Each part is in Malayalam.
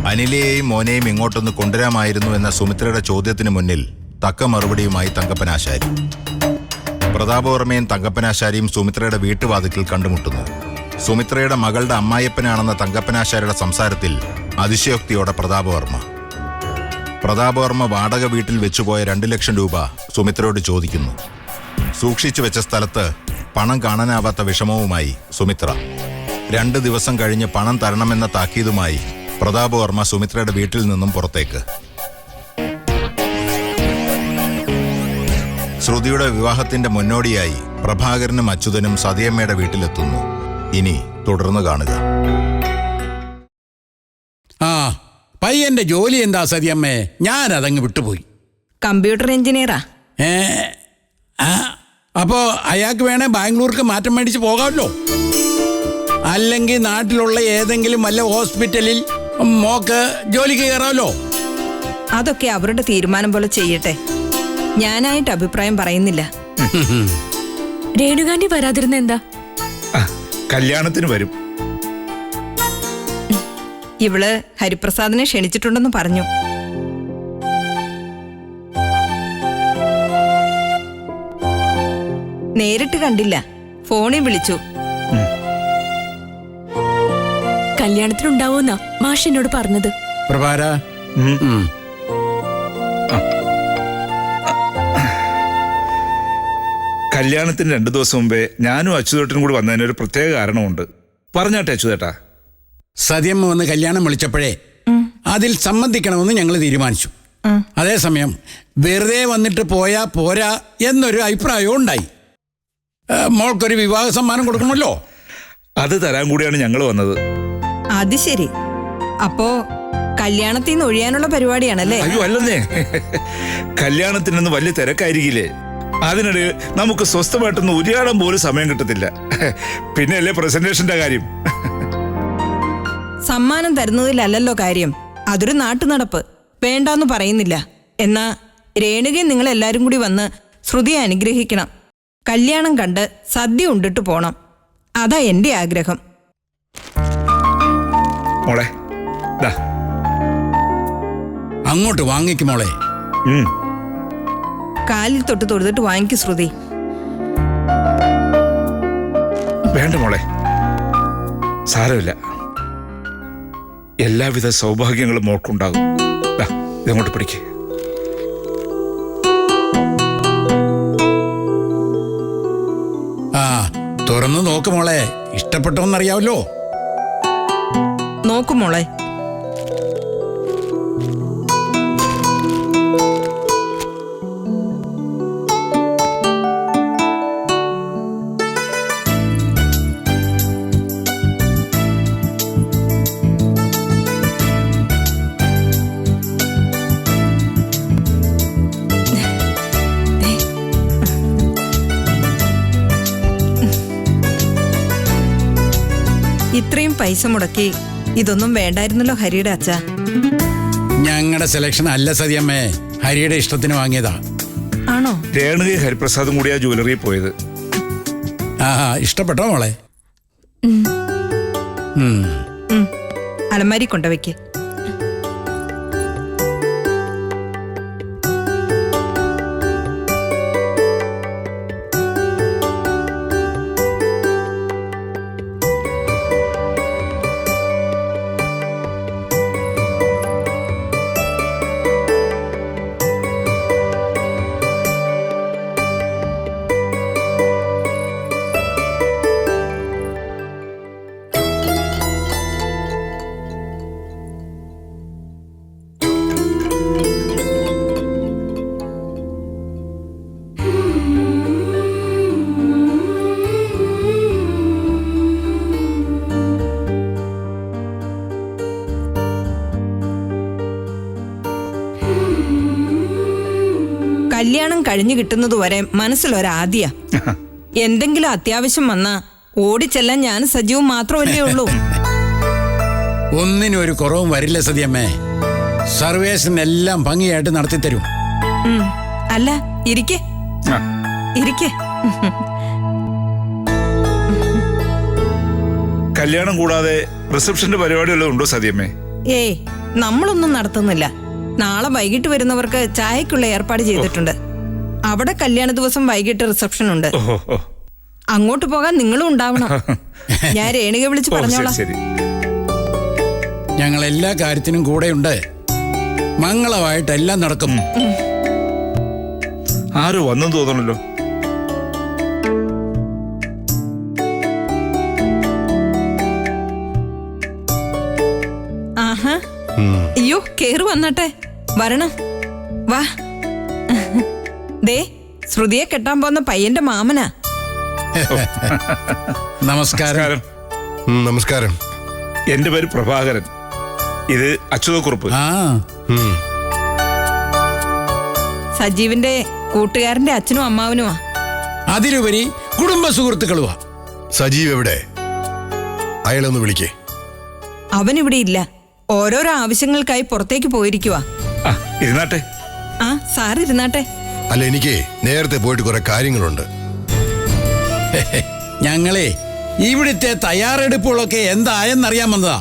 അനിലയെയും മോനെയും ഇങ്ങോട്ടൊന്ന് കൊണ്ടുവരാമായിരുന്നു എന്ന സുമിത്രയുടെ ചോദ്യത്തിന് മുന്നിൽ തക്ക മറുപടിയുമായി തങ്കപ്പനാശാരി. പ്രതാപവർമ്മയും തങ്കപ്പനാശാരിയും സുമിത്രയുടെ വീട്ടുവാതിക്കൽ കണ്ടുമുട്ടുന്നു. സുമിത്രയുടെ മകളുടെ അമ്മായിയപ്പനാണെന്ന തങ്കപ്പനാശാരിയുടെ സംസാരത്തിൽ അതിശയോക്തിയോടെ പ്രതാപവർമ്മ വാടക വീട്ടിൽ വെച്ചുപോയ 2 ലക്ഷം രൂപ സുമിത്രയോട് ചോദിക്കുന്നു. സൂക്ഷിച്ചു വെച്ച സ്ഥലത്ത് പണം കാണാനാവാത്ത വിഷമവുമായി സുമിത്ര. 2 ദിവസം കഴിഞ്ഞ് പണം തരണമെന്ന താക്കീതുമായി പ്രതാപവർമ്മ സുമിത്രയുടെ വീട്ടിൽ നിന്നും പുറത്തേക്ക്. ശ്രുതിയുടെ വിവാഹത്തിന്റെ മുന്നോടിയായി പ്രഭാകരനും അച്യുതനും സതിയമ്മയുടെ വീട്ടിലെത്തുന്നു. ഇനി തുടർന്ന് കാണുക. പയ്യന്റെ ജോലി എന്താ സതിയമ്മേ? ഞാനതങ്ങ് വിട്ടുപോയി. കമ്പ്യൂട്ടർ എഞ്ചിനീയറാ. അപ്പോ അയാൾക്ക് വേണേ ബാംഗ്ലൂർക്ക് മാറ്റം മേടിച്ച് പോകാമല്ലോ. അല്ലെങ്കിൽ നാട്ടിലുള്ള ഏതെങ്കിലും വല്ല ഹോസ്പിറ്റലിൽ മോക്ക് ജോലിക്ക് കയറാമല്ലോ. അതൊക്കെ അവരുടെ തീരുമാനം പോലെ ചെയ്യട്ടെ. ഞാനായിട്ട് അഭിപ്രായം പറയുന്നില്ല. രേണുകാന്റി വരാതിരുന്ന എന്താ? കല്യാണത്തിന് വരും. ഇവള് ഹരിപ്രസാദിനെ ക്ഷണിച്ചിട്ടുണ്ടെന്ന് പറഞ്ഞു. നേരിട്ട് കണ്ടില്ല, ഫോണിൽ വിളിച്ചു. കല്യാണത്തിനുണ്ടാവൂന്നാ മാഷ് എന്നോട് പറഞ്ഞത്. പ്രഭാര, കല്യാണത്തിന് 2 ദിവസം മുമ്പേ ഞാനും അച്യുതേട്ടനും കൂടി വന്നതിനൊരു പ്രത്യേക കാരണമുണ്ട്. പറഞ്ഞാട്ടെ അച്യുതേട്ടാ. സതിയമ്മ വന്ന് കല്യാണം വിളിച്ചപ്പോഴേ അതിൽ സംബന്ധിക്കണമെന്ന് ഞങ്ങൾ തീരുമാനിച്ചു. അതേസമയം വെറുതെ വന്നിട്ട് പോയാ പോരാ എന്നൊരു അഭിപ്രായവും ഉണ്ടായി. മോൾക്കൊരു വിവാഹ സമ്മാനം കൊടുക്കണമല്ലോ. അത് തരാൻ കൂടിയാണ് ഞങ്ങൾ വന്നത്. അത് ശരി. അപ്പോ കല്യാണത്തിൽ നിന്ന് ഒഴിയാനുള്ള പരിപാടിയാണല്ലേ? അയ്യോ അല്ലെന്നേ, കല്യാണത്തിനൊന്നും വലിയ തിരക്കായിരിക്കില്ലേ. അതിനിടെ നമുക്ക് സ്വസ്ഥമായിട്ടൊന്നും ഉരിയാടാൻ പോലും സമയം കിട്ടത്തില്ല. പിന്നെയല്ലേ പ്രസന്റേഷന്റെ കാര്യം. സമ്മാനം തരുന്നതിലല്ലോ കാര്യം. അതൊരു നാട്ടുനടപ്പ്. വേണ്ടാന്ന് പറയുന്നില്ല. എന്നാ രേണുകയും നിങ്ങൾ എല്ലാരും കൂടി വന്ന് ശ്രുതിയെ അനുഗ്രഹിക്കണം. കല്യാണം കണ്ട് സദ്യ ഉണ്ടിട്ട് പോണം. അതാ എന്റെ ആഗ്രഹം. മോളെ അങ്ങോട്ട് വാങ്ങിക്കും മോളെ. കാലിൽ തൊട്ട് തൊഴുതിട്ട് വാങ്ങിക്കും ശ്രുതി. വേണ്ട മോളെ, സാരമില്ല. എല്ലാവിധ സൗഭാഗ്യങ്ങളും മോൾക്കുണ്ടാകും. ഇതങ്ങോട്ട് പിടിക്ക്. തുറന്നു നോക്ക് മോളെ. ഇഷ്ടപ്പെട്ടോന്നറിയാവല്ലോ. നോക്കും മോളെ. ഇത്രയും പൈസ മുടക്കി ഇതൊന്നും വേണ്ടായിരുന്നല്ലോ ഹരിയുടെ അച്ഛ. ഞങ്ങളുടെ സെലക്ഷൻ അല്ല സതിയമ്മേ, ഹരിയുടെ ഇഷ്ടത്തിന് വാങ്ങിയതാ. ആണോ? രേണുകയും ഹരിപ്രസാദും കൂടി ആ ജ്വല്ലറിയിൽ പോയത്. ഇഷ്ടപ്പെട്ടോ മോളെ? അലമാരി കൊണ്ടുവയ്ക്ക്. കല്യാണം കഴിഞ്ഞു കിട്ടുന്നതുവരെ മനസ്സിലൊരാദ്യ. എന്തെങ്കിലും അത്യാവശ്യം വന്നാ ഓടിച്ചെല്ലാൻ ഞാൻ സജീവം മാത്രമല്ലേ ഉള്ളൂ. ഒന്നിനും ഒരു കുറവും വരില്ല സതിയമ്മേ. സർവേസിനെല്ലാം ഭംഗിയായിട്ട് നടത്തിത്തരും. അല്ല, ഇരിക്കേ ഇരിക്കേ. കല്യാണം കൂടാതെ റിസപ്ഷന്റെ പരിപാടി വല്ലതും ഉണ്ടോ സതിയമ്മേ? ഏയ്, നമ്മളൊന്നും നടത്തുന്നില്ല. നാളെ വൈകിട്ട് വരുന്നവർക്ക് ചായക്കുള്ള ഏർപ്പാട് ചെയ്തിട്ടുണ്ട്. അവിടെ കല്യാണ ദിവസം വൈകിട്ട് റിസപ്ഷൻ ഉണ്ട്. ഓ അങ്ങോട്ട് പോകാൻ നിങ്ങളും ഉണ്ടാവണം. ഞാൻ രേണുക വിളിച്ച് ഓ, പറഞ്ഞോളാം. ശരി ഞങ്ങൾ എല്ലാ കാര്യത്തിനും കൂടെയുണ്ട്. മംഗളമായിട്ട് എല്ലാം നടക്കും. ആരോ വന്നെന്ന് തോന്നണല്ലോ. ആഹാ, അയ്യോ കേറി വന്നട്ടെ, വരണം, വാ. ദേ, ശ്രുതിയെ കെട്ടാൻ പോകുന്ന പയ്യന്റെ മാമനാ. നമസ്കാരം. നമസ്കാരം. എന്റെ പേര് പ്രഭാകരൻ. ഇത് അച്യുതക്കുറുപ്പ്. ആ സജീവിന്റെ കൂട്ടുകാരന്റെ അച്ഛനും അമ്മാവനുമാ. അതിലുപരി കുടുംബ സുഹൃത്തുക്കളുവാ. സജീവ് എവിടെ? അയാളൊന്ന് വിളിക്കേ. അവനിവിടെ ഇല്ല. ഓരോരോ ആവശ്യങ്ങൾക്കായി പുറത്തേക്ക് പോയിരിക്കുവാ. ആ, ഇരുന്നാട്ടെ. ആ, സാർ ഇരുന്നാട്ടെ. അല്ല, എനിക്ക് നേരത്തെ പോയിട്ട് കുറെ കാര്യങ്ങളുണ്ട്. ഞങ്ങളെ ഇവിടുത്തെ തയ്യാറെടുപ്പുകളൊക്കെ എന്തായെന്നറിയാൻ വന്നതാ.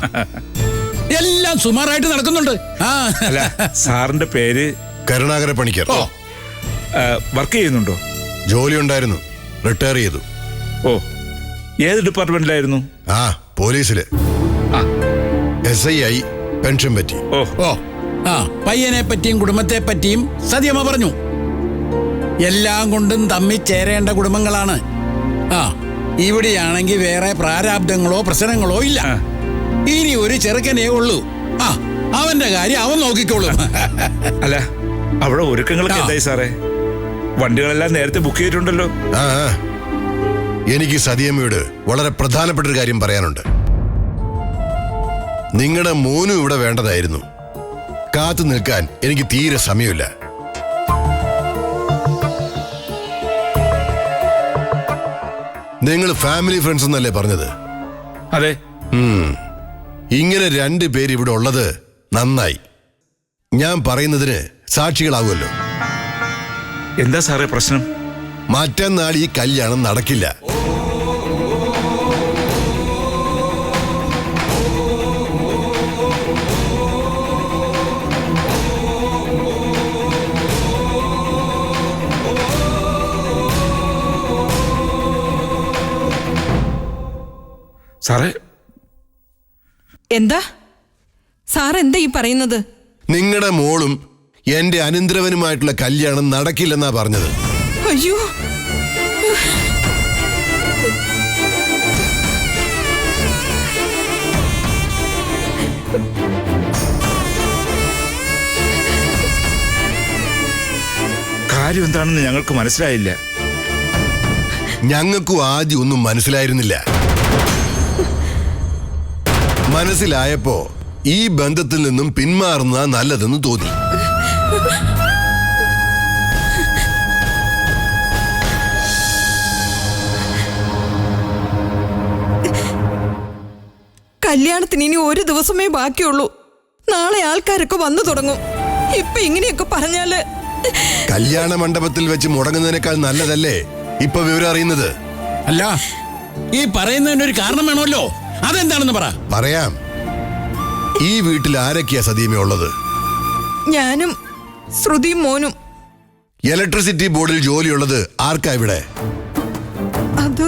എല്ലാം സുമാറായിട്ട് നടക്കുന്നുണ്ട്. ആ അല്ല, സാറിന്റെ പേര്? കരുണാകര പണിക്കർ. ഓ, വർക്ക് ചെയ്യുന്നുണ്ടോ? ജോലി ഉണ്ടായിരുന്നു, റിട്ടയർ ചെയ്തു. ഓ, ഏത് ഡിപ്പാർട്ട്മെന്റിലായിരുന്നു? ആ, പോലീസില് ആ, SI ആയി, പെൻഷൻ പറ്റി. ഓ ഓ, ആ പയ്യനെ പറ്റിയും കുടുംബത്തെ പറ്റിയും സത്യമ്മ പറഞ്ഞു. എല്ലാം കൊണ്ടും തമ്മിൽ ചേരേണ്ട കുടുംബങ്ങളാണ്. ആ, ഇവിടെയാണെങ്കിൽ വേറെ പ്രാരാബ്ദങ്ങളോ പ്രശ്നങ്ങളോ ഇല്ല. ആ. ഇനി ഒരു ചെറുക്കനേ ഉള്ളൂ. ആ, അവന്റെ കാര്യം അവൻ നോക്കിക്കോളും. അല്ല, അവിടെ ഒരുക്കങ്ങളൊക്കെ ആ. എന്തായി സാറേ? വണ്ടികളെല്ലാം നേരത്തെ ബുക്ക് ചെയ്തിട്ടുണ്ടല്ലോ. ആ, എനിക്ക് സതിയമ്മയോട് വളരെ പ്രധാനപ്പെട്ട ഒരു കാര്യം പറയാനുണ്ട്. നിങ്ങളുടെ മോനും ഇവിടെ വേണ്ടതായിരുന്നു. കാത്തു നിൽക്കാൻ എനിക്ക് തീരെ സമയമില്ല. നിങ്ങൾ ഫാമിലി ഫ്രണ്ട്സ് എന്നല്ലേ പറഞ്ഞത്? അതെ. ഇങ്ങനെ 2 പേര് ഇവിടെ ഉള്ളത് നന്നായി. ഞാൻ പറയുന്നതിന് സാക്ഷികളാവുമല്ലോ. എന്താ സാറേ പ്രശ്നം? മറ്റന്നാൾ ഈ കല്യാണം നടക്കില്ല. സാറേ, എന്താ സാർ എന്താ ഈ പറയുന്നത്? നിങ്ങളുടെ മോളും എന്റെ അനന്തരവനുമായിട്ടുള്ള കല്യാണം നടക്കില്ലെന്നാ പറഞ്ഞത്. അയ്യോ, കാര്യം എന്താണെന്ന് ഞങ്ങൾക്ക് മനസ്സിലായില്ല. ഞങ്ങൾക്കും ആദ്യം ഒന്നും മനസ്സിലായിരുന്നില്ല. മനസ്സിലായപ്പോ ഈ ബന്ധത്തിൽ നിന്നും പിന്മാറുന്നതാ നല്ലതെന്ന് തോന്നി. കല്യാണത്തിന് ഇനി ഒരു ദിവസമേ ബാക്കിയുള്ളൂ. നാളെ ആൾക്കാരൊക്കെ വന്നു തുടങ്ങും. ഇപ്പൊ ഇങ്ങനെയൊക്കെ പറഞ്ഞാല് കല്യാണ മണ്ഡപത്തിൽ വെച്ച് മുടങ്ങുന്നതിനേക്കാൾ നല്ലതല്ലേ ഇപ്പൊ വിവരം അറിയുന്നത്? അല്ല, ഈ പറയുന്നതിന് ഒരു കാരണം വേണമല്ലോ. അതെന്താണെന്ന് പറ. പറയാം. ഈ വീട്ടിൽ ആരൊക്കെയാ സതീമ ഉള്ളത്? ഞാനും ശ്രുതിയും മോനും. ഇലക്ട്രിസിറ്റി ബോർഡിൽ ജോലിയുള്ളത് ആർക്കാ ഇവിടെ? അത്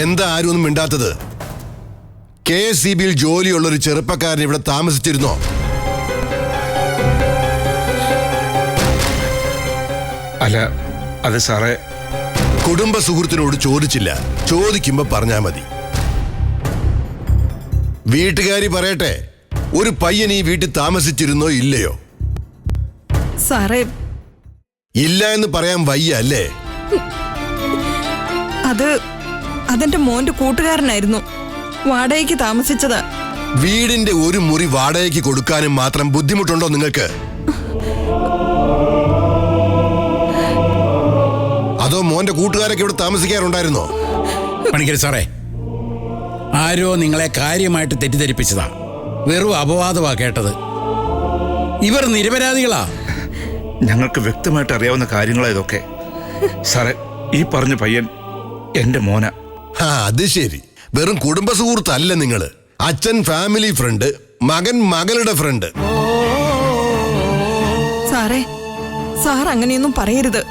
എന്താ ആരും ഒന്നും മിണ്ടാത്തത്? KSEBിയിൽ ജോലിയുള്ള ഒരു ചെറുപ്പക്കാരൻ ഇവിടെ താമസിച്ചിരുന്നോ? അല്ല, അത് സാറേ, കുടുംബ സുഹൃത്തിനോട് ചോദിച്ചില്ല. ചോദിക്കുമ്പോ പറഞ്ഞാ മതി. വീട്ടുകാരി പറയട്ടെ, ഒരു പയ്യൻ ഈ വീട്ടിൽ താമസിച്ചിരുന്നോ ഇല്ലയോ? സാറേ, ഇല്ല എന്ന് പറയാൻ വയ്യ അല്ലേ? അതെന്റെ മോന്റെ കൂട്ടുകാരനായിരുന്നു. വാടകയ്ക്ക് താമസിച്ചതാ. വീടിന്റെ ഒരു മുറി വാടകയ്ക്ക് കൊടുക്കാനും മാത്രം ബുദ്ധിമുട്ടുണ്ടോ നിങ്ങൾക്ക്? അതോ മോന്റെ കൂട്ടുകാരൊക്കെ ഇവിടെ താമസിക്കാറുണ്ടായിരുന്നോ? പണിക്കർ സാറേ, ആരോ നിങ്ങളെ കാര്യമായിട്ട് തെറ്റിദ്ധരിപ്പിച്ചതാ. വെറും അപവാദമാ കേട്ടത്. ഇവർ നിരപരാധികളാ. ഞങ്ങൾക്ക് വ്യക്തമായിട്ട് അറിയാവുന്ന കാര്യങ്ങളാ ഇതൊക്കെ. സാറേ, ഈ പറഞ്ഞ പയ്യൻ എന്റെ മോന. അത് ശരി. വെറും കുടുംബ സുഹൃത്തല്ല നിങ്ങള്. അച്ഛൻ ഫാമിലി ഫ്രണ്ട്, മകൻ മകളുടെ ഫ്രണ്ട്. സാറേ, സാർ അങ്ങനെയൊന്നും പറയരുത്.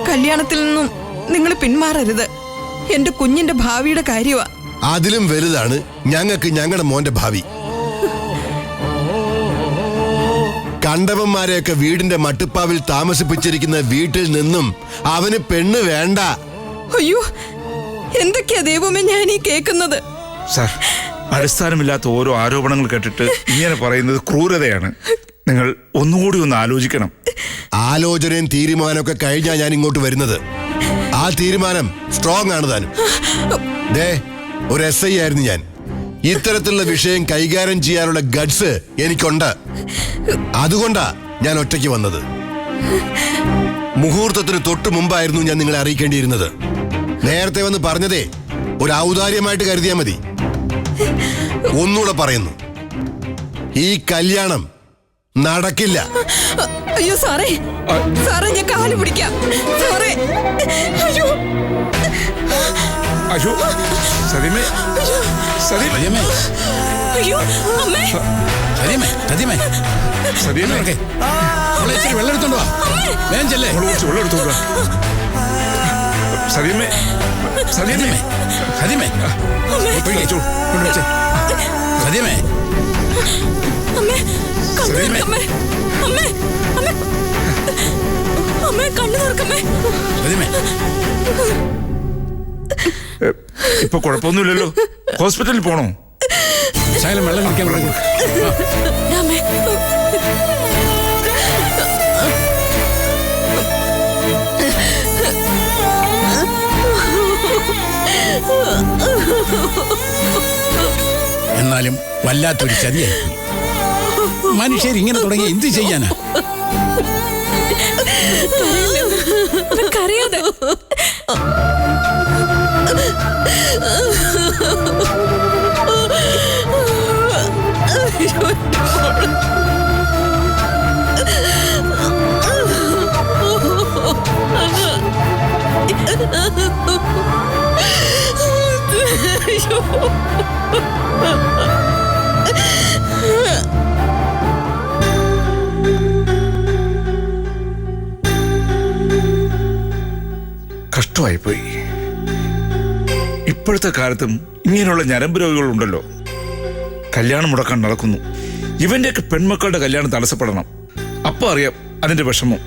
കല്യാണത്തിൽ നിന്നും നിങ്ങൾ പിന്മാറരുത്. എന്റെ കുഞ്ഞിന്റെ ഭാവിയുടെ കാര്യമാ. അതിലും വലുതാണ് ഞങ്ങൾക്ക് ഞങ്ങളുടെ മോന്റെ ഭാവി. കണ്ടവന്മാരെയൊക്കെ വീടിന്റെ മട്ടുപ്പാവിൽ താമസിപ്പിച്ചിരിക്കുന്ന വീട്ടിൽ നിന്നും അവന് പെണ്ണ് വേണ്ട. അയ്യോ, എന്തൊക്കെയാ ദൈവമേ ഞാൻ ഈ കേൾക്കുന്നത്? സാർ, അടിസ്ഥാനമില്ലാത്ത ഓരോ ആരോപണങ്ങൾ കേട്ടിട്ട് ഇങ്ങനെ പറയുന്നത് ക്രൂരതയാണ്. നിങ്ങൾ ഒന്നുകൂടി ഒന്ന് ആലോചിക്കണം. ആലോചനയും തീരുമാനമൊക്കെ കഴിഞ്ഞാ ഞാൻ ഇങ്ങോട്ട് വരുന്നത്. ആ തീരുമാനം സ്ട്രോങ് ആണ് താനും. ദേ, ഒരു SI ആയിരുന്നു ഞാൻ. ഇത്തരത്തിലുള്ള വിഷയം കൈകാര്യം ചെയ്യാനുള്ള ഗഡ്സ് എനിക്കുണ്ട്. അതുകൊണ്ടാ ഞാൻ ഒറ്റയ്ക്ക് വന്നത്. മുഹൂർത്തത്തിന് തൊട്ടു മുമ്പായിരുന്നു ഞാൻ നിങ്ങളെ അറിയിക്കേണ്ടിയിരുന്നത്. നേരത്തെ വന്ന് പറഞ്ഞതേ ഒരു ഔദാര്യമായിട്ട് കരുതിയാൽ മതി. ഒന്നുകൂടെ പറയുന്നു, ഈ കല്യാണം നടക്കില്ല. അയ്യോ സാറേ, സാറേ ഞാൻ കാല് പിടിക്കാം സാറേ. അയ്യോ അയ്യോ, സതിമേ, സതിയമ്മേ, അയ്യോ അമ്മേ, സതിയമ്മേ, സതിയമ്മേ, സതിമേ, മോളെ ഇച്ചിരി വെള്ളം എടുത്തോണ്ട് വാ. വേഗം ചെല്ലേ. കുറച്ച് വെള്ളം എടുത്തോണ്ട് വാ. സതിമേ, സതിമേ, സതിയമ്മേ, കൊണ്ടുവച്ചേ. സതിയമ്മേ, അമ്മേ, കണ്ണു തുറക്കമ്മേ, അമ്മേ, അമ്മേ, അമ്മേ, കണ്ണു തുറക്കമ്മേ. സതിയമ്മേ, ഇപ്പൊ കുഴപ്പമൊന്നുമില്ലല്ലോ. ഹോസ്പിറ്റലിൽ പോണോ? ശകലം വെള്ളം കുടിക്കാൻ പറഞ്ഞു. അമ്മേ, എന്നാലും വല്ലാത്തൊരു ചതിയായി. മനുഷ്യർ ഇങ്ങനെ തുടങ്ങി എന്ത് ചെയ്യാനാ? കരയാതെ. കഷ്ടമായിപ്പോയി. ഇപ്പോഴത്തെ കാലത്തും ഇങ്ങനെയുള്ള ഞരമ്പ് രോഗികളുണ്ടല്ലോ. കല്യാണം മുടക്കാൻ നടക്കുന്നു. ഇവന്റെയൊക്കെ പെൺമക്കളുടെ കല്യാണം തടസ്സപ്പെടണം. അപ്പൊ അറിയാം അതിന്റെ വിഷമം.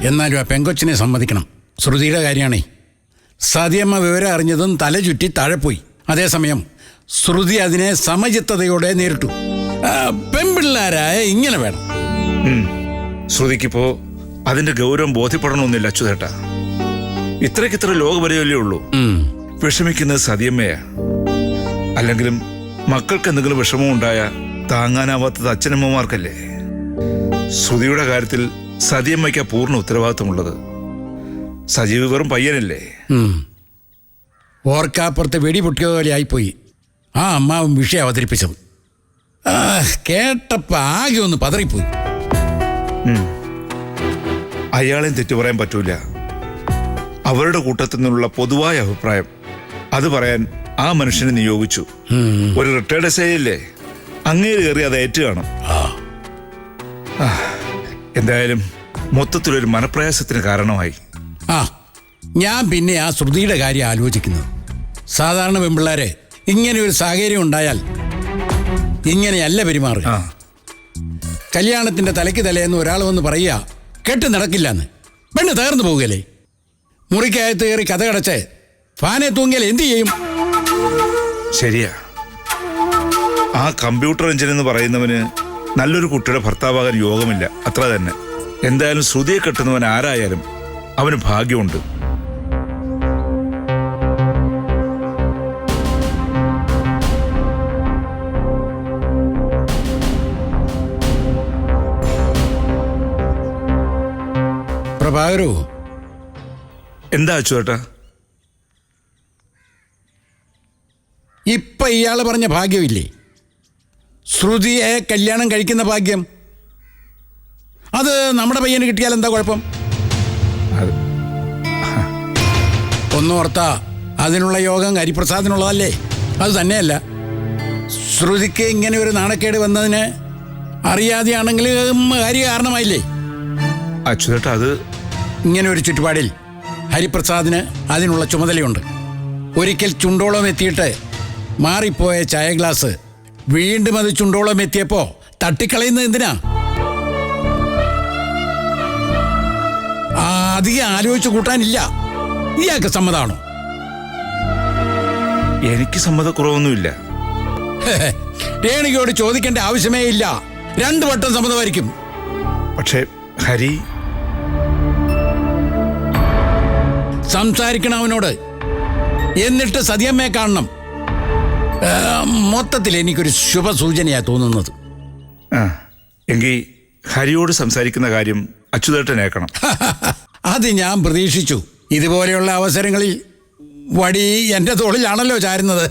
എന്നാലും ആ പെങ്കൊച്ചിനെ സമ്മതിക്കണം. ശ്രുതിയുടെ കാര്യമാണേ. സതിയമ്മ വിവരം അറിഞ്ഞതും തല ചുറ്റി താഴെ പോയി. അതേസമയം ശ്രുതി അതിനെ സമചിത്തതയോടെ നേരിട്ടു. പെൺപിള്ളാരായ ഇങ്ങനെ വേണം. ശ്രുതിക്കിപ്പോ അതിന്റെ ഗൗരവം ബോധ്യപ്പെടണമെന്നില്ല അച്യുതേട്ടാ. ഇത്രയ്ക്കിത്ര ലോകപരിചയമല്ലേ ഉള്ളൂ. വിഷമിക്കുന്നത് സതിയമ്മയാ. അല്ലെങ്കിലും മക്കൾക്ക് എന്തെങ്കിലും വിഷമം ഉണ്ടായ താങ്ങാനാവാത്തത് അച്ഛനമ്മമാർക്കല്ലേ. ശ്രുതിയുടെ കാര്യത്തിൽ സതിയമ്മയ്ക്കാ പൂർണ്ണ ഉത്തരവാദിത്വമുള്ളത്. സജീവ് വെറും പയ്യനല്ലേ. ഓർക്കാപ്പുറത്ത് വെടി പൊട്ടിയ പോലെ ആയിപ്പോയി ആ അമ്മാവും വിഷയം അവതരിപ്പിച്ചത്. കേട്ടപ്പോ ആകെ ഒന്ന് പതറിപ്പോയി. അയാളെയും തെറ്റു പറയാൻ പറ്റൂല. അവരുടെ കൂട്ടത്തിൽ നിന്നുള്ള പൊതുവായ അഭിപ്രായം അത് പറയാൻ ആ മനുഷ്യനെ നിയോഗിച്ചു. ഒരു റിട്ടയർഡ് SI അല്ലേ, അങ്ങേര് കയറി അത് ഏറ്റു കാണും. എന്തായാലും മൊത്തത്തിലൊരു മനപ്രയാസത്തിന് കാരണമായി. ഞാൻ പിന്നെ ആ ശ്രുതിയുടെ കാര്യം ആലോചിക്കുന്നത്. സാധാരണ പെൺപിള്ളേരെ ഇങ്ങനെ ഒരു സാഹചര്യം ഉണ്ടായാൽ ഇങ്ങനെയല്ല പെരുമാറുക. കല്യാണത്തിന്റെ തലയ്ക്ക് തലേന്ന് ഒരാൾ വന്ന് പറയുക കെട്ട് നടക്കില്ലെന്ന്. പെണ്ണ് തകർന്നു പോവുകയല്ലേ. മുറിക്കകത്ത് കയറി കഥ കടച്ച് ഫാനെ തൂങ്ങിയാൽ എന്ത് ചെയ്യും? ശരിയാ. ആ കമ്പ്യൂട്ടർ എഞ്ചിൻ എന്ന് പറയുന്നവന് നല്ലൊരു കുട്ടിയുടെ ഭർത്താവാകാൻ യോഗമില്ല, അത്ര തന്നെ. എന്തായാലും ശ്രുതിയെ കെട്ടുന്നവൻ ആരായാലും അവന് ഭാഗ്യമുണ്ട്. പ്രഭാകരോ, എന്താ അച്ചുവേട്ടാ? ഇപ്പൊ ഇയാള് പറഞ്ഞ ഭാഗ്യമില്ലേ, ശ്രുതിയെ കല്യാണം കഴിക്കുന്ന ഭാഗ്യം, അത് നമ്മുടെ പയ്യന് കിട്ടിയാൽ എന്താ കുഴപ്പം? അത് ഒന്നോർത്താ അതിനുള്ള യോഗം ഹരിപ്രസാദിനുള്ളതല്ലേ? അത് തന്നെയല്ല, ശ്രുതിക്ക് ഇങ്ങനെ ഒരു നാണക്കേട് വന്നതിന് അറിയാതെയാണെങ്കിൽ ഹരി കാരണമായില്ലേ? അച്യുതേട്ടാ, അത് ഇങ്ങനെ ഒരു ചുറ്റുപാടിൽ ഹരിപ്രസാദിന് അതിനുള്ള ചുമതലയുണ്ട്. ഒരിക്കൽ ചുണ്ടോളം എത്തിയിട്ട് മാറിപ്പോയ ചായ ഗ്ലാസ് വീണ്ടും അത് ചുണ്ടോളം എത്തിയപ്പോ തട്ടിക്കളയുന്നത് എന്തിനാ? അധികം ആലോചിച്ച് കൂട്ടാനില്ല. ഇയാൾക്ക് സമ്മതമാണോ? എനിക്ക് സമ്മതക്കുറവൊന്നുമില്ല. രേണുകയോട് ചോദിക്കേണ്ട ആവശ്യമേ ഇല്ല. 2 വട്ടം സമ്മതമായിരിക്കും. പക്ഷേ ഹരി സംസാരിക്കണം അവനോട്. എന്നിട്ട് സതിയമ്മയെ കാണണം. മൊത്തത്തിൽ എനിക്കൊരു ശുഭസൂചനയാ തോന്നുന്നത്. എങ്കിൽ ഹരിയോട് സംസാരിക്കുന്ന കാര്യം അച്യുതേട്ടനേക്കണം. അത് ഞാൻ പ്രതീക്ഷിച്ചു. ഇതുപോലെയുള്ള അവസരങ്ങളിൽ വടി എൻ്റെ തോളിലാണല്ലോ ചാരുന്നത്.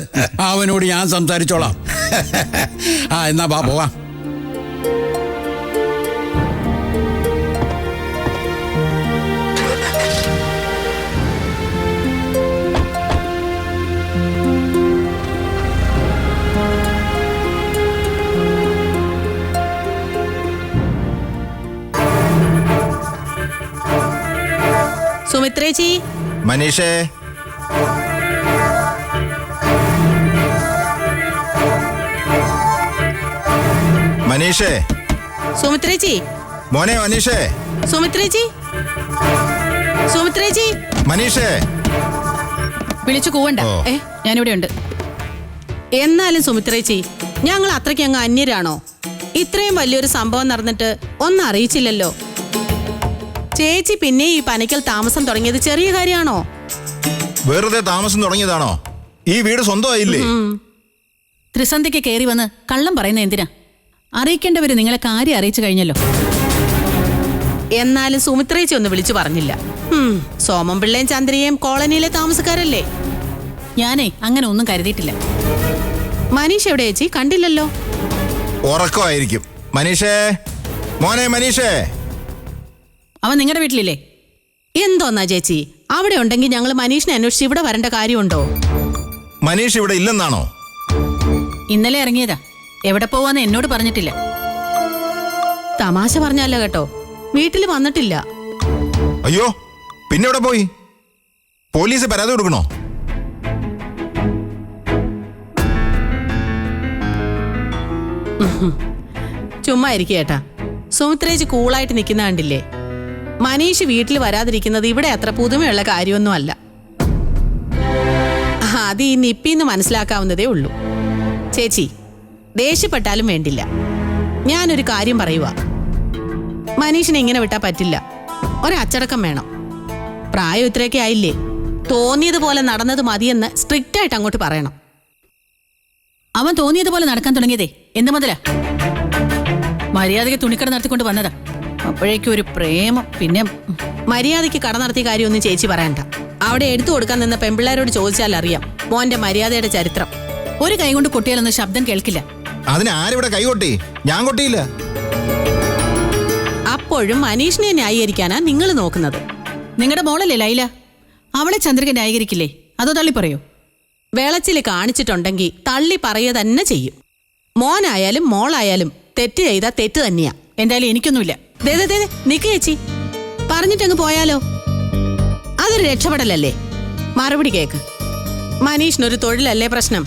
അവനോട് ഞാൻ സംസാരിച്ചോളാം. എന്നാ പോവാം. സുമിത്രേച്ചി, മനീഷേ, മനീഷേ, സുമിത്രേച്ചി, മോനെ മനീഷേ, സുമിത്രേച്ചി, സുമിത്രേച്ചി. മനീഷേ. വിളിച്ചു കൂവണ്ട. ഓ. ഞാനിവിടെ ഉണ്ട്. എന്നാലും സുമിത്രേച്ചി, ഞങ്ങൾ അത്രയ്ക്ക് അങ്ങ് അന്യരാണോ? ഇത്രയും വലിയൊരു സംഭവം നടന്നിട്ട് ഒന്നും അറിയിച്ചില്ലല്ലോ. ചേച്ചി പിന്നെ ഈ പനയ്ക്കൽ താമസം തുടങ്ങിയത് ചെറിയ കാര്യമാണോ? വെറുതെ താമസം തുടങ്ങിയതാണോ? ഈ വീട് സ്വന്തമായില്ലേ? ത്രിസന്ധിക്ക് കയറി വന്ന് കള്ളം പറയുന്ന എന്തിനാ? അറിയിക്കേണ്ടവര് നിങ്ങളെ കാര്യം അറിയിച്ചു കഴിഞ്ഞല്ലോ. എന്നാലും സുമിത്രേച്ചി ഒന്ന് വിളിച്ചു പറഞ്ഞില്ല. സോമൻ പിള്ളയും ചന്ദ്രയും കോളനിയിലെ താമസക്കാരല്ലേ? ഞാനേ അങ്ങനെ ഒന്നും കരുതിയിട്ടില്ല. മനീഷ് എവിടെ ചേച്ചി? കണ്ടില്ലല്ലോ. ഉറക്കമായിരിക്കും. മനീഷേ, മോനെ മനീഷേ. അവൻ നിങ്ങളുടെ വീട്ടിലില്ലേ? എന്തോന്നാ ചേച്ചി, അവിടെ ഉണ്ടെങ്കിൽ ഞങ്ങൾ മനീഷിനെ അന്വേഷിച്ച് ഇവിടെ വരേണ്ട കാര്യമുണ്ടോ? മനീഷ് ഇവിടെ ഇല്ലെന്നാണോ? ഇന്നലെ ഇറങ്ങിയതാ. എവിടെ പോവാന്ന് എന്നോട് പറഞ്ഞിട്ടില്ല. തമാശ പറഞ്ഞല്ല കേട്ടോ, വീട്ടിൽ വന്നിട്ടില്ല. അയ്യോ, പിന്നെ എവിടെ പോയി? പോലീസ് പരാതി കൊടുക്കണോ? ചുമ്മാ ഇരിക്കേട്ടാ. സുമിത്രേച്ചി കൂളായിട്ട് നിൽക്കുന്ന കണ്ടില്ലേ? മനീഷ് വീട്ടിൽ വരാതിരിക്കുന്നത് ഇവിടെ അത്ര പുതുമയുള്ള കാര്യമൊന്നും അല്ല. അത് ഈ നിപ്പിന്ന് മനസ്സിലാക്കാവുന്നതേ ഉള്ളൂ. ചേച്ചി, ദേഷ്യപ്പെട്ടാലും വേണ്ടില്ല. ഞാനൊരു കാര്യം പറയുക. മനീഷിനെ ഇങ്ങനെ വിട്ടാ പറ്റില്ല. ഒരച്ചടക്കം വേണം. പ്രായം ഇത്രയൊക്കെ ആയില്ലേ? തോന്നിയതുപോലെ നടന്നത് മതിയെന്ന് സ്ട്രിക്റ്റ് ആയിട്ട് അങ്ങോട്ട് പറയണം. അവൻ തോന്നിയതുപോലെ നടക്കാൻ തുടങ്ങിയതേ എന്ത് മുതലാ? മര്യാദയ്ക്ക് തുണിക്കട നടത്തിക്കൊണ്ട് വന്നതാ. അപ്പോഴേക്കും ഒരു പ്രേമം. പിന്നെ മര്യാദയ്ക്ക് കട നടത്തിയ കാര്യമൊന്നും ചേച്ചി പറയണ്ട. അവിടെ എടുത്തു കൊടുക്കാൻ നിന്ന പെമ്പിള്ളേരോട് ചോദിച്ചാൽ അറിയാം മോന്റെ മര്യാദയുടെ ചരിത്രം. ഒരു കൈ കൊണ്ട് കൊട്ടിയാലൊന്നും ശബ്ദം കേൾക്കില്ല. അതിന് ആരിവിടെ കൈ കൊട്ടി? ഞാൻ കൊട്ടിയില്ല. അപ്പോഴും മനീഷിനെ ന്യായീകരിക്കാനാ നിങ്ങൾ നോക്കുന്നത്. നിങ്ങളുടെ മോളല്ലേ ലൈല? അവളെ ചന്ദ്രിക ന്യായീകരിക്കില്ലേ? അതോ തള്ളി പറയോ? വെളച്ചിൽ കാണിച്ചിട്ടുണ്ടെങ്കിൽ തള്ളി പറയുക തന്നെ ചെയ്യും. മോനായാലും മോളായാലും തെറ്റ് ചെയ്താൽ തെറ്റ് തന്നെയാ. എന്തായാലും എനിക്കൊന്നുമില്ല. നിക്ക് ചേച്ചി, പറഞ്ഞിട്ടങ്ങ് പോയാലോ? അതൊരു രക്ഷപ്പെടലല്ലേ? മറുപടി കേക്ക്. മനീഷിനൊരു തൊഴിലല്ലേ പ്രശ്നം?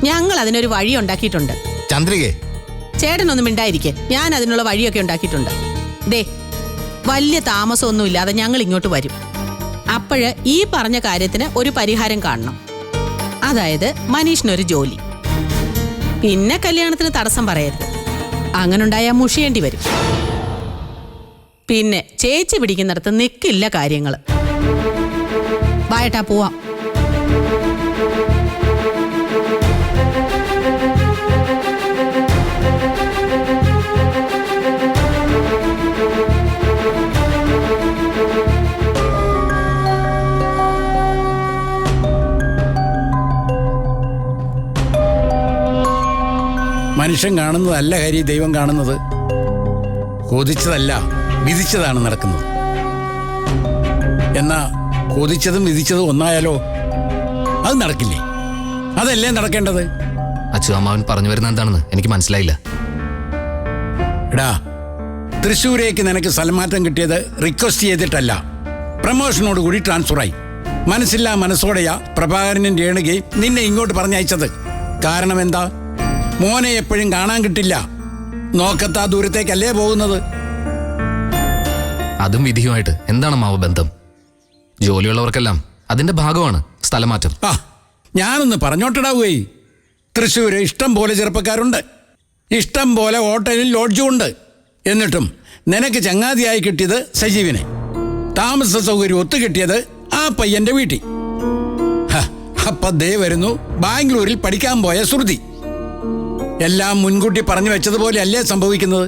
ഞങ്ങൾ അതിനൊരു വഴി ഉണ്ടാക്കിയിട്ടുണ്ട്. ചന്ദ്രികേ, ചേട്ടനൊന്നും മിണ്ടായിരിക്കെ. ഞാൻ അതിനുള്ള വഴിയൊക്കെ ഉണ്ടാക്കിയിട്ടുണ്ട്. വലിയ താമസമൊന്നുമില്ലാതെ ഞങ്ങൾ ഇങ്ങോട്ട് വരും. അപ്പോഴ് ഈ പറഞ്ഞ കാര്യത്തിന് ഒരു പരിഹാരം കാണണം. അതായത് മനീഷിനൊരു ജോലി. പിന്നെ കല്യാണത്തിന് തടസ്സം പറയരുത്. അങ്ങനുണ്ടായാൽ മുഷിയേണ്ടി വരും. പിന്നെ ചേച്ചി പിടിക്കുന്നിടത്ത് നിൽക്കില്ല കാര്യങ്ങൾ. വായട്ടാ, പോവാം. മനുഷ്യൻ കാണുന്നതല്ല ഹരി ദൈവം കാണുന്നത്. കൊതിച്ചതല്ല, വിധിച്ചതാണ് നടക്കുന്നത്. എന്നാ കൊതിച്ചതും വിധിച്ചതും ഒന്നായാലോ? അത് നടക്കില്ലേ? അതല്ലേ നടക്കേണ്ടത്? അച്ചു അമ്മാവൻ പറഞ്ഞു വരുന്ന എന്താണെന്ന് എനിക്ക് മനസ്സിലായില്ല. എടാ, തൃശ്ശൂരേക്ക് നിനക്ക് സ്ഥലമാറ്റം കിട്ടിയത് റിക്വസ്റ്റ് ചെയ്തിട്ടല്ല, പ്രമോഷനോട് കൂടി ട്രാൻസ്ഫറായി. മനസ്സില്ലാ മനസ്സോടെയാ പ്രഭാകരനും രേണുകയും നിന്നെ ഇങ്ങോട്ട് പറഞ്ഞയച്ചത്. കാരണം എന്താ? മോനെ എപ്പോഴും കാണാൻ കിട്ടില്ല, നോക്കത്താ ദൂരത്തേക്കല്ലേ പോകുന്നത്. അതും വിധിയുമായിട്ട് എന്താണ് അമ്മാവ ബന്ധം? ജോലിയുള്ളവർക്കെല്ലാം അതിന്റെ ഭാഗമാണ് സ്ഥലമാറ്റം. ആ, ഞാനൊന്ന് പറഞ്ഞോട്ടിടാവേ. തൃശ്ശൂര് ഇഷ്ടം പോലെ ചെറുപ്പക്കാരുണ്ട്, ഇഷ്ടം പോലെ ഹോട്ടലിൽ ലോഡ്ജും ഉണ്ട്. എന്നിട്ടും നിനക്ക് ചങ്ങാതിയായി കിട്ടിയത് സജീവിനെ, താമസ സൗകര്യം ഒത്തു കിട്ടിയത് ആ പയ്യന്റെ വീട്ടിൽ. അപ്പൊ ദേ വരുന്നു ബാംഗ്ലൂരിൽ പഠിക്കാൻ പോയ ശ്രുതി. എല്ലാം മുൻകൂട്ടി പറഞ്ഞു വെച്ചതുപോലെ അല്ലേ സംഭവിക്കുന്നത്?